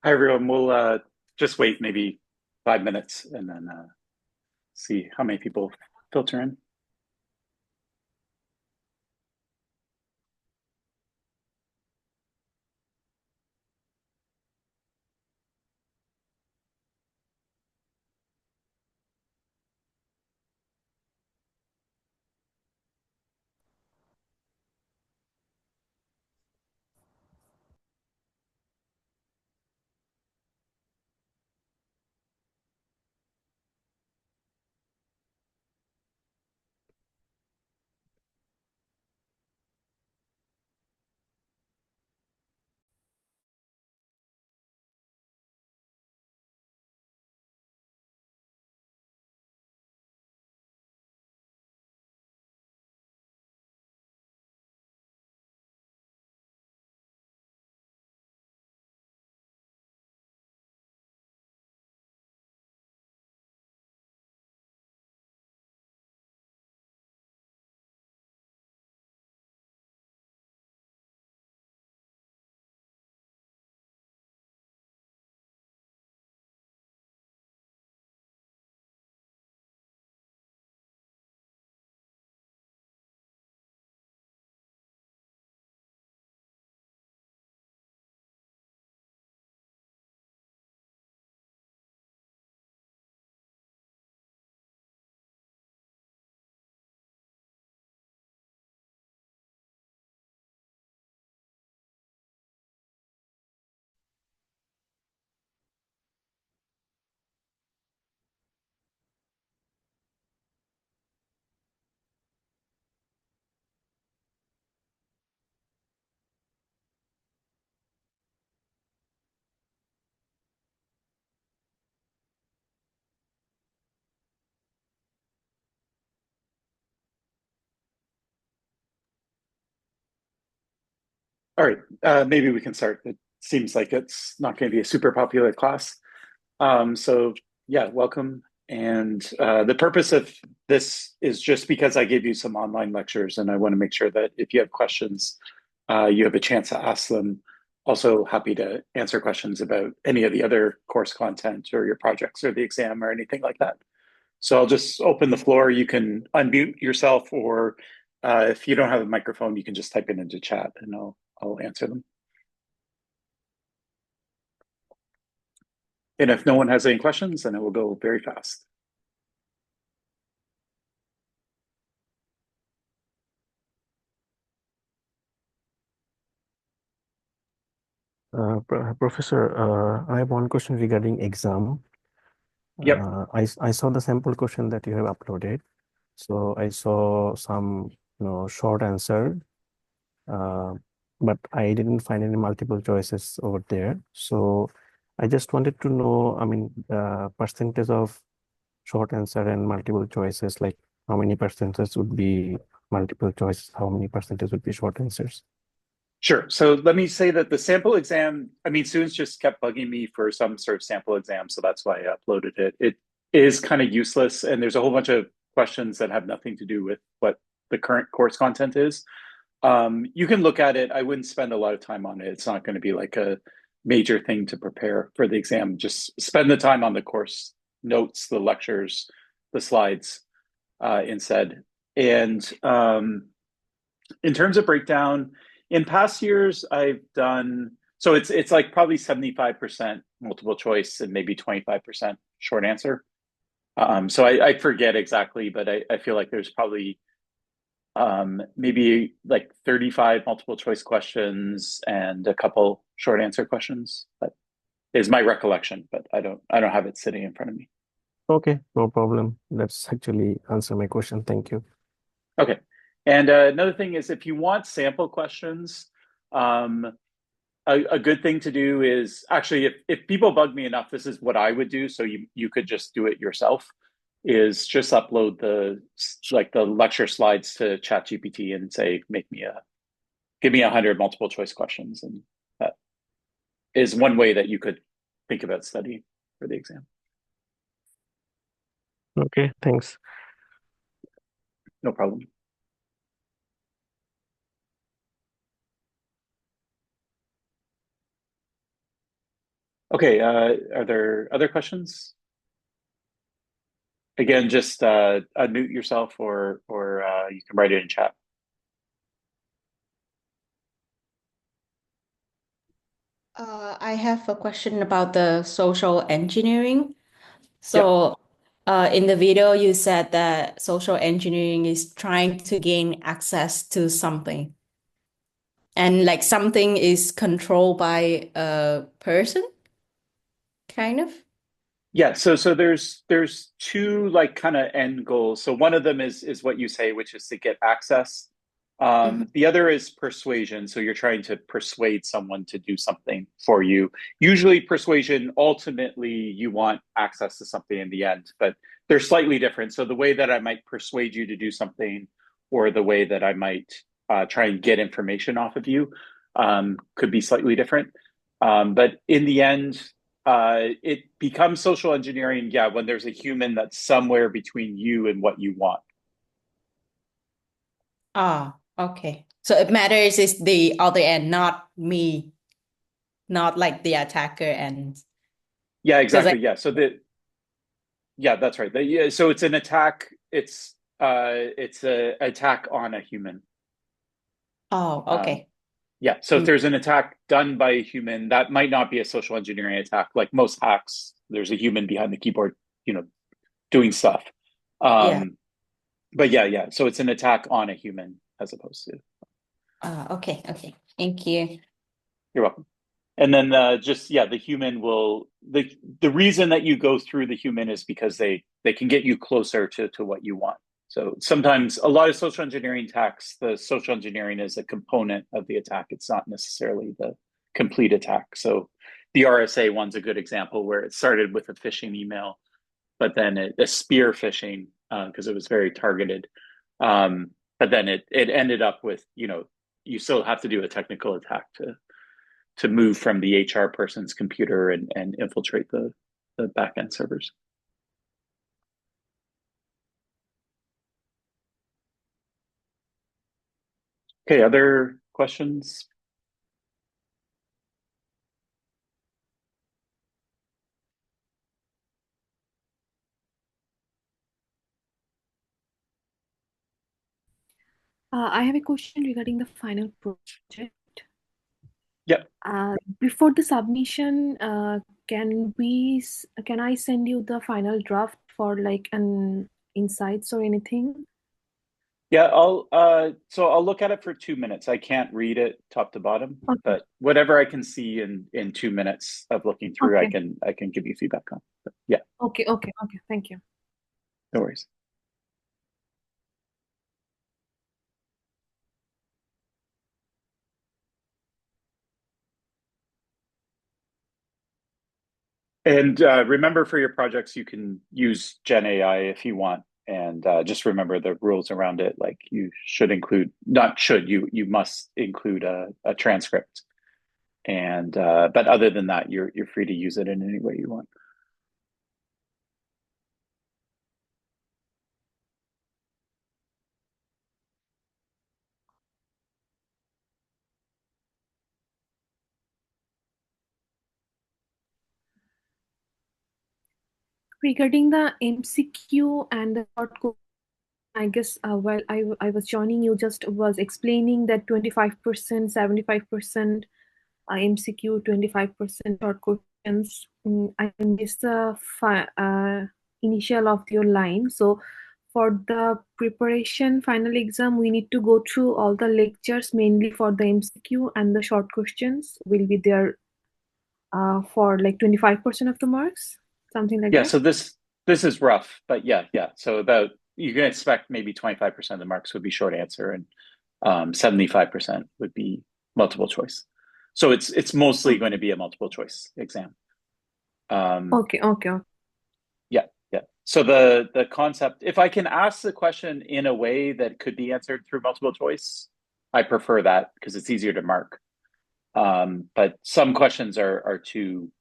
Hi, everyone. We'll just wait maybe 5 minutes and then see how many people filter in. All right, maybe we can start. It seems like it's not going to be a super popular class. So yeah, welcome. And the purpose of this is just because I gave you some online lectures, and I want to make sure that if you have questions, you have a chance to ask them. Also, happy to answer questions about any of the other course content or your projects or the exam or anything like that. So I'll just open the floor. You can unmute yourself, or if you don't have a microphone, you can just type it into chat and I'll answer them. And if no one has any questions, then it will go very fast. Professor, I have one question regarding exam. Yep, I saw the sample question that you have uploaded. So I saw some, short answer, uh, but I didn't find any multiple choices over there. So I just wanted to know, I mean, the percentage of short answer and multiple choices, like how many percentages would be multiple choices, how many percentage would be short answers? sure. So let me say that the sample exam, I mean, students just kept bugging me for some sort of sample exam, so that's why I uploaded it. It is kind of useless, and there's a whole bunch of questions that have nothing to do with what the current course content is. You can look at it. I wouldn't spend a lot of time on it. It's not going to be like a major thing to prepare for the exam. Just spend the time on the course notes, the lectures, the slides instead. And in terms of breakdown, in past years, I've done so it's like probably 75% multiple choice and maybe 25% short answer. So I forget exactly, but I feel like there's probably maybe like 35 multiple choice questions and a couple short answer questions. That is my recollection, but I don't have it sitting in front of me. Okay, no problem. That's actually answer my question. Thank you. Okay. And another thing is if you want sample questions, um, a good thing to do is actually if people bug me enough, this is what I would do. So you could just do it yourself, is just upload the lecture slides to ChatGPT and say, give me 100 multiple choice questions. And that is one way that you could think about studying for the exam. Okay, thanks. No problem. Okay, are there other questions? Again, just unmute yourself or you can write it in chat. I have a question about the social engineering. Yep. So, in the video, you said that social engineering is trying to gain access to something, and like something is controlled by a person, kind of. Yeah, so there's two like kind of end goals. So one of them is what you say, which is to get access. Mhm. The other is persuasion. So you're trying to persuade someone to do something for you. Usually persuasion, ultimately you want access to something in the end, but they're slightly different. So the way that I might persuade you to do something or the way that I might try and get information off of you could be slightly different. But in the end, it becomes social engineering, yeah, when there's a human that's somewhere between you and what you want. Ah, okay. So it matters is the other end, not me, not like the attacker end. Yeah, Because I, exactly. Yeah. Yeah, that's right. Yeah, so it's an attack. It's a attack on a human. oh, Um, okay. yeah. So if Mm, there's an attack done by a human, that might not be a social engineering attack. Like most hacks, there's a human behind the keyboard, you know, doing stuff. yeah. But yeah. So it's an attack on a human as opposed to. Okay, okay. Thank you. You're welcome. And then just yeah, the human will the reason that you go through the human is because they can get you closer to what you want. So sometimes a lot of social engineering attacks, the social engineering is a component of the attack. It's not necessarily the complete attack. So the RSA one's a good example where it started with a phishing email, but then a spear phishing because it was very targeted. But then it ended up with you still have to do a technical attack to move from the HR person's computer and infiltrate the backend servers. Okay, other questions? I have a question regarding the final project. Yep. Before the submission, can I send you the final draft for like an insights or anything? Yeah, I'll look at it for 2 minutes. I can't read it top to bottom, Okay. but whatever I can see in 2 minutes of looking through, Okay. I can give you feedback on. But yeah, Okay. Okay. Okay. Thank you. no worries. And remember for your projects, you can use Gen AI if you want. And just remember the rules around it. Like you should include, not should, you must include a transcript. And but other than that, you're free to use it in any way you want. Regarding the MCQ and the short code, I guess while I was joining, you just was explaining that 25%, 75% MCQ, 25% short questions. I missed the initial of your line. So for the preparation final exam, we need to go through all the lectures mainly for the MCQ, and the short questions will be there for like 25% of the marks, something like Yeah, that. so this is rough, but yeah. So about you can expect maybe 25% of the marks would be short answer and 75% would be multiple choice. So it's mostly going to be a multiple choice exam. Um, Okay, okay, okay. yeah. So the concept, if I can ask the question in a way that could be answered through multiple choice, I prefer that because it's easier to mark. But some questions are too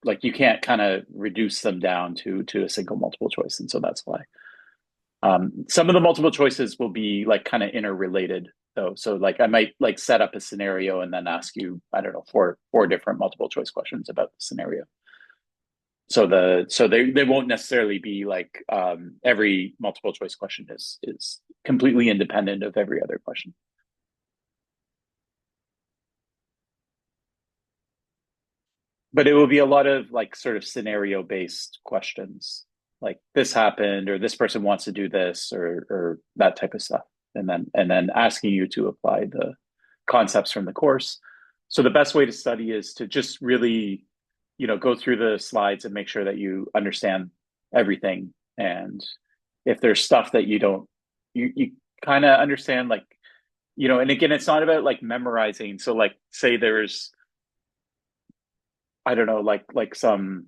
like you can't kind of reduce them down to a single multiple choice, and so that's why. Some of the multiple choices will be like kind of interrelated. though. So like I might like set up a scenario and then ask you, I don't know, four different multiple choice questions about the scenario. So they won't necessarily be like every multiple choice question is completely independent of every other question. But it will be a lot of like sort of scenario based questions, like this happened or this person wants to do this or that type of stuff, and then asking you to apply the concepts from the course. So the best way to study is to just really, go through the slides and make sure that you understand everything. And if there's stuff that you don't, you kind of understand, like, and again, it's not about like memorizing. So like, say there's, I don't know, like some,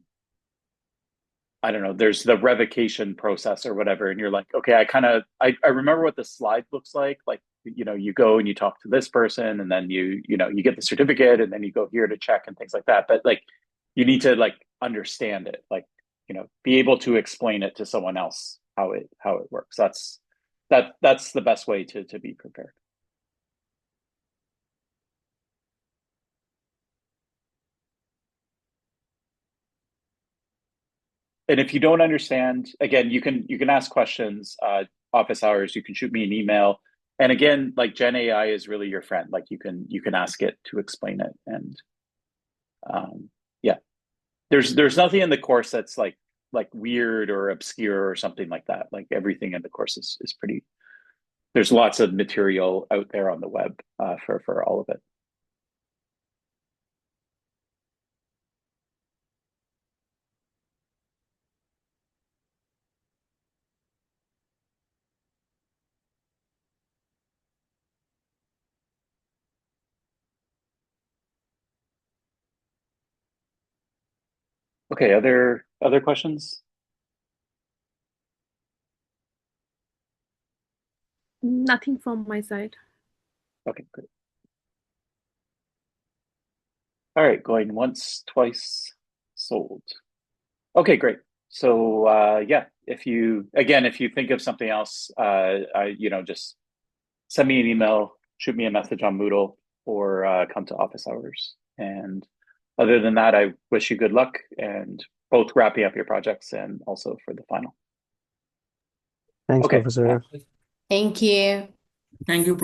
I don't know, there's the revocation process or whatever, and you're like, okay, I remember what the slide looks like. Like, you go and you talk to this person, and then you get the certificate, and then you go here to check and things like that. But like, you need to like understand it, like, be able to explain it to someone else how it works. That's the best way to be prepared. And if you don't understand, again, you can ask questions, office hours, you can shoot me an email. And again, like Gen AI is really your friend. Like you can ask it to explain it. And yeah, there's nothing in the course that's like weird or obscure or something like that. Like everything in the course is pretty, there's lots of material out there on the web for all of it. Okay, other questions? Nothing from my side. Okay, great. All right, going once, twice, sold. Okay, great. So yeah, if you think of something else, just send me an email, shoot me a message on Moodle, or come to office hours. And other than that, I wish you good luck and both wrapping up your projects and also for the final. Thanks, Okay. Professor. Thank you. Thank you, Prof.